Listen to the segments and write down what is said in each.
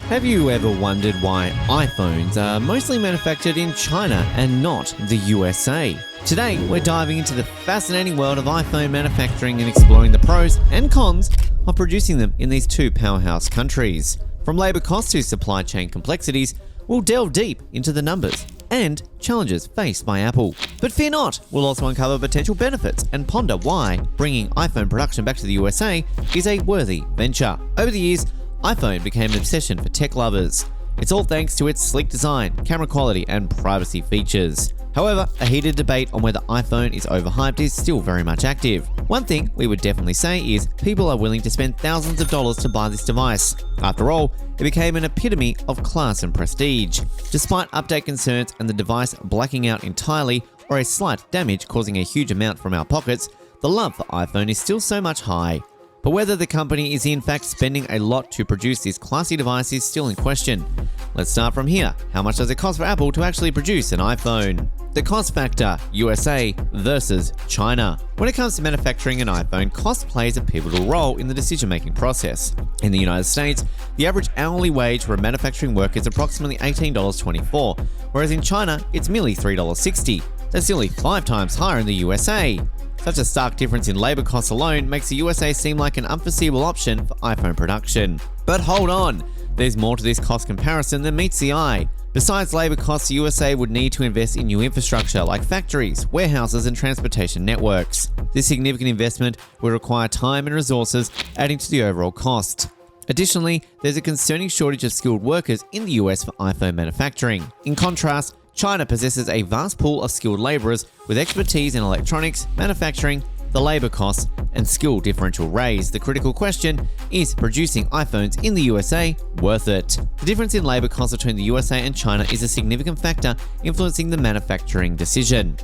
Have you ever wondered why iPhones are mostly manufactured in China and not the USA? Today, we're diving into the fascinating world of iPhone manufacturing and exploring the pros and cons of producing them in these two powerhouse countries. From labor costs to supply chain complexities, we'll delve deep into the numbers and challenges faced by Apple. But fear not, we'll also uncover potential benefits and ponder why bringing iPhone production back to the USA is a worthy venture. Over the years, iPhone became an obsession for tech lovers. It's all thanks to its sleek design, camera quality, and privacy features. However, a heated debate on whether iPhone is overhyped is still very much active. One thing we would definitely say is people are willing to spend thousands of dollars to buy this device. After all, it became an epitome of class and prestige. Despite update concerns and the device blacking out entirely or a slight damage causing a huge amount from our pockets, the love for iPhone is still so much high. But whether the company is in fact spending a lot to produce this classy device is still in question. Let's start from here. How much does it cost for Apple to actually produce an iPhone? The cost factor, USA versus China. When it comes to manufacturing an iPhone, cost plays a pivotal role in the decision-making process. In the United States, the average hourly wage for a manufacturing worker is approximately $18.24, whereas in China, it's merely $3.60. That's nearly 5 times higher in the USA. Such a stark difference in labor costs alone makes the USA seem like an unforeseeable option for iPhone production. But hold on, there's more to this cost comparison than meets the eye. Besides labor costs, the USA would need to invest in new infrastructure like factories, warehouses, and transportation networks. This significant investment will require time and resources, adding to the overall cost. Additionally, there's a concerning shortage of skilled workers in the US for iPhone manufacturing. In contrast, China possesses a vast pool of skilled laborers with expertise in electronics, manufacturing, the labor costs, and skill differential raise. The critical question is producing iPhones in the USA worth it? The difference in labor costs between the USA and China is a significant factor influencing the manufacturing decision.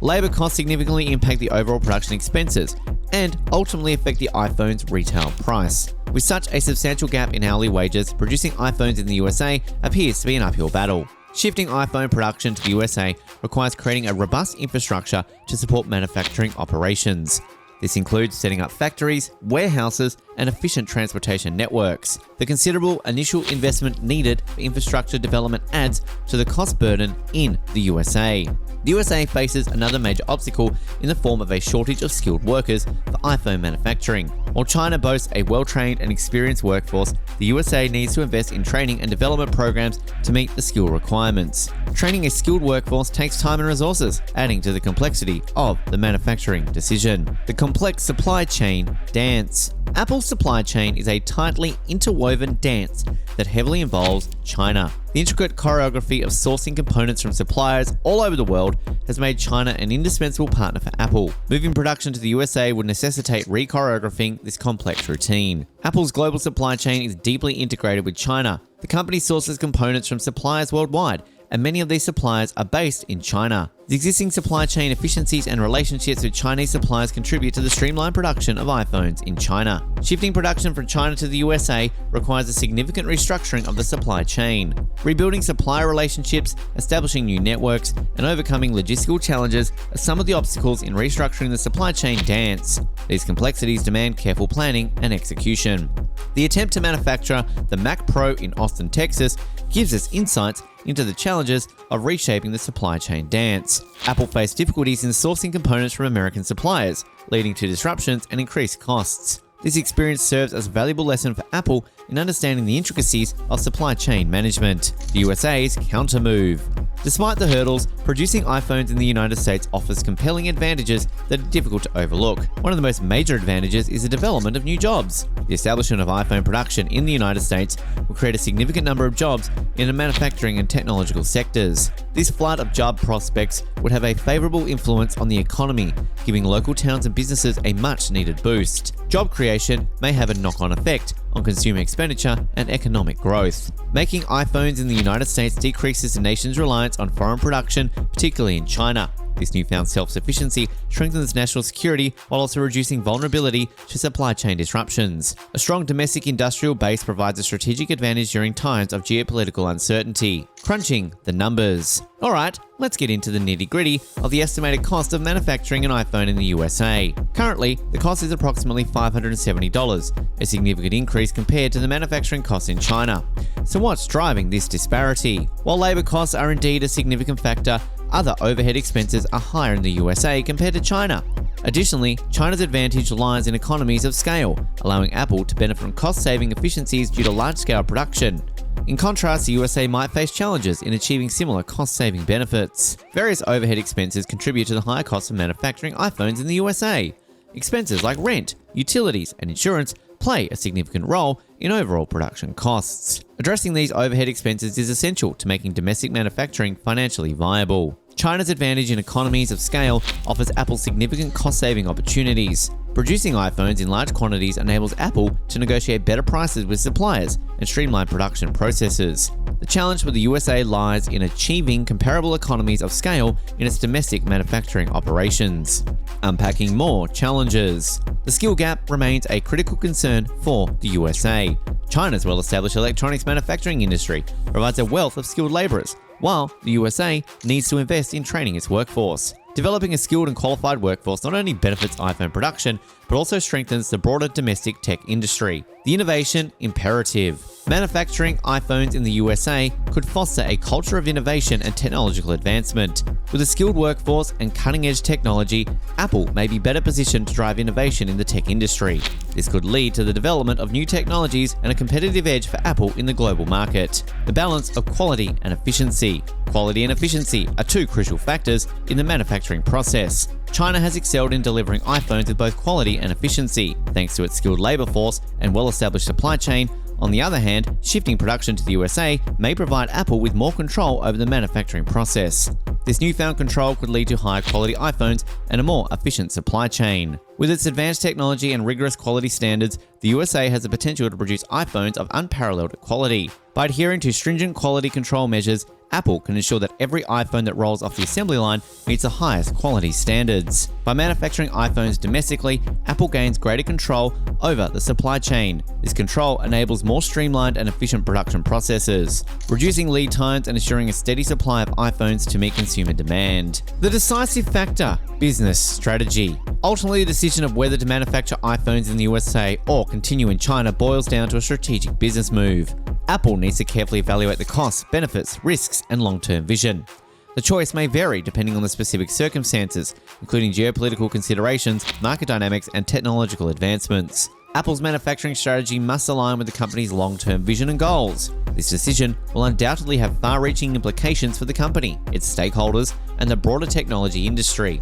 Labor costs significantly impact the overall production expenses and ultimately affect the iPhone's retail price. With such a substantial gap in hourly wages, producing iPhones in the USA appears to be an uphill battle. Shifting iPhone production to the USA requires creating a robust infrastructure to support manufacturing operations. This includes setting up factories, warehouses, and efficient transportation networks. The considerable initial investment needed for infrastructure development adds to the cost burden in the USA. The USA faces another major obstacle in the form of a shortage of skilled workers for iPhone manufacturing. While China boasts a well-trained and experienced workforce, the USA needs to invest in training and development programs to meet the skill requirements. Training a skilled workforce takes time and resources, adding to the complexity of the manufacturing decision. The complex supply chain dance. Apple's supply chain is a tightly interwoven dance that heavily involves China. The intricate choreography of sourcing components from suppliers all over the world has made China an indispensable partner for Apple. Moving production to the USA would necessitate re-choreographing this complex routine. Apple's global supply chain is deeply integrated with China. The company sources components from suppliers worldwide, and many of these suppliers are based in China. The existing supply chain efficiencies and relationships with Chinese suppliers contribute to the streamlined production of iPhones in China. Shifting production from China to the USA requires a significant restructuring of the supply chain. Rebuilding supplier relationships, establishing new networks, and overcoming logistical challenges are some of the obstacles in restructuring the supply chain dance. These complexities demand careful planning and execution. The attempt to manufacture the Mac Pro in Austin, Texas, gives us insights into the challenges of reshaping the supply chain dance. Apple faced difficulties in sourcing components from American suppliers, leading to disruptions and increased costs. This experience serves as a valuable lesson for Apple in understanding the intricacies of supply chain management. The USA's countermove. Despite the hurdles, producing iPhones in the United States offers compelling advantages that are difficult to overlook. One of the most major advantages is the development of new jobs. The establishment of iPhone production in the United States will create a significant number of jobs in the manufacturing and technological sectors. This flood of job prospects would have a favorable influence on the economy, giving local towns and businesses a much-needed boost. Job creation may have a knock-on effect on consumer expenditure and economic growth. Making iPhones in the United States decreases the nation's reliance on foreign production, particularly in China. This newfound self-sufficiency strengthens national security while also reducing vulnerability to supply chain disruptions. A strong domestic industrial base provides a strategic advantage during times of geopolitical uncertainty. Crunching the numbers. Alright, let's get into the nitty-gritty of the estimated cost of manufacturing an iPhone in the USA. Currently, the cost is approximately $570, a significant increase compared to the manufacturing costs in China. So what's driving this disparity? While labor costs are indeed a significant factor, other overhead expenses are higher in the USA compared to China. Additionally, China's advantage lies in economies of scale, allowing Apple to benefit from cost-saving efficiencies due to large-scale production. In contrast, the USA might face challenges in achieving similar cost-saving benefits. Various overhead expenses contribute to the higher cost of manufacturing iPhones in the USA. Expenses like rent, utilities, and insurance play a significant role in overall production costs. Addressing these overhead expenses is essential to making domestic manufacturing financially viable. China's advantage in economies of scale offers Apple significant cost-saving opportunities. Producing iPhones in large quantities enables Apple to negotiate better prices with suppliers and streamline production processes. The challenge for the USA lies in achieving comparable economies of scale in its domestic manufacturing operations. Unpacking more challenges. The skill gap remains a critical concern for the USA. China's well-established electronics manufacturing industry provides a wealth of skilled laborers, while the USA needs to invest in training its workforce. Developing a skilled and qualified workforce not only benefits iPhone production, but also strengthens the broader domestic tech industry. The innovation imperative. Manufacturing iPhones in the USA could foster a culture of innovation and technological advancement. With a skilled workforce and cutting-edge technology, Apple may be better positioned to drive innovation in the tech industry. This could lead to the development of new technologies and a competitive edge for Apple in the global market. The balance of quality and efficiency. Quality and efficiency are two crucial factors in the manufacturing process. China has excelled in delivering iPhones with both quality and efficiency, thanks to its skilled labor force and well-established supply chain. On the other hand, shifting production to the USA may provide Apple with more control over the manufacturing process. This newfound control could lead to higher quality iPhones and a more efficient supply chain. With its advanced technology and rigorous quality standards, the USA has the potential to produce iPhones of unparalleled quality. By adhering to stringent quality control measures, Apple can ensure that every iPhone that rolls off the assembly line meets the highest quality standards. By manufacturing iPhones domestically, Apple gains greater control over the supply chain. This control enables more streamlined and efficient production processes, reducing lead times and ensuring a steady supply of iPhones to meet consumer demand. The decisive factor: business strategy. Ultimately, the decision of whether to manufacture iPhones in the USA or continue in China boils down to a strategic business move. Apple needs to carefully evaluate the costs, benefits, risks, and long-term vision. The choice may vary depending on the specific circumstances, including geopolitical considerations, market dynamics, and technological advancements. Apple's manufacturing strategy must align with the company's long-term vision and goals. This decision will undoubtedly have far-reaching implications for the company, its stakeholders, and the broader technology industry.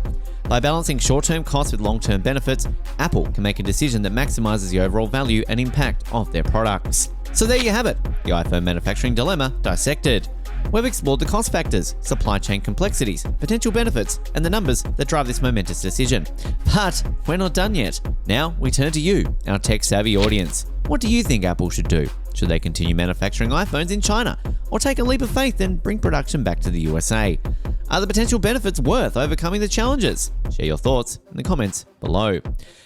By balancing short-term costs with long-term benefits, Apple can make a decision that maximizes the overall value and impact of their products. So there you have it, the iPhone manufacturing dilemma dissected. We've explored the cost factors, supply chain complexities, potential benefits, and the numbers that drive this momentous decision. But we're not done yet. Now we turn to you, our tech-savvy audience. What do you think Apple should do? Should they continue manufacturing iPhones in China, or take a leap of faith and bring production back to the USA? Are the potential benefits worth overcoming the challenges? Share your thoughts in the comments below.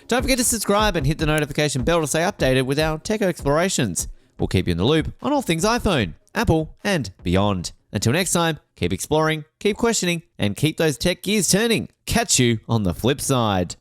Don't forget to subscribe and hit the notification bell to stay updated with our tech explorations. We'll keep you in the loop on all things iPhone, Apple, and beyond. Until next time, keep exploring, keep questioning, and keep those tech gears turning. Catch you on the flip side.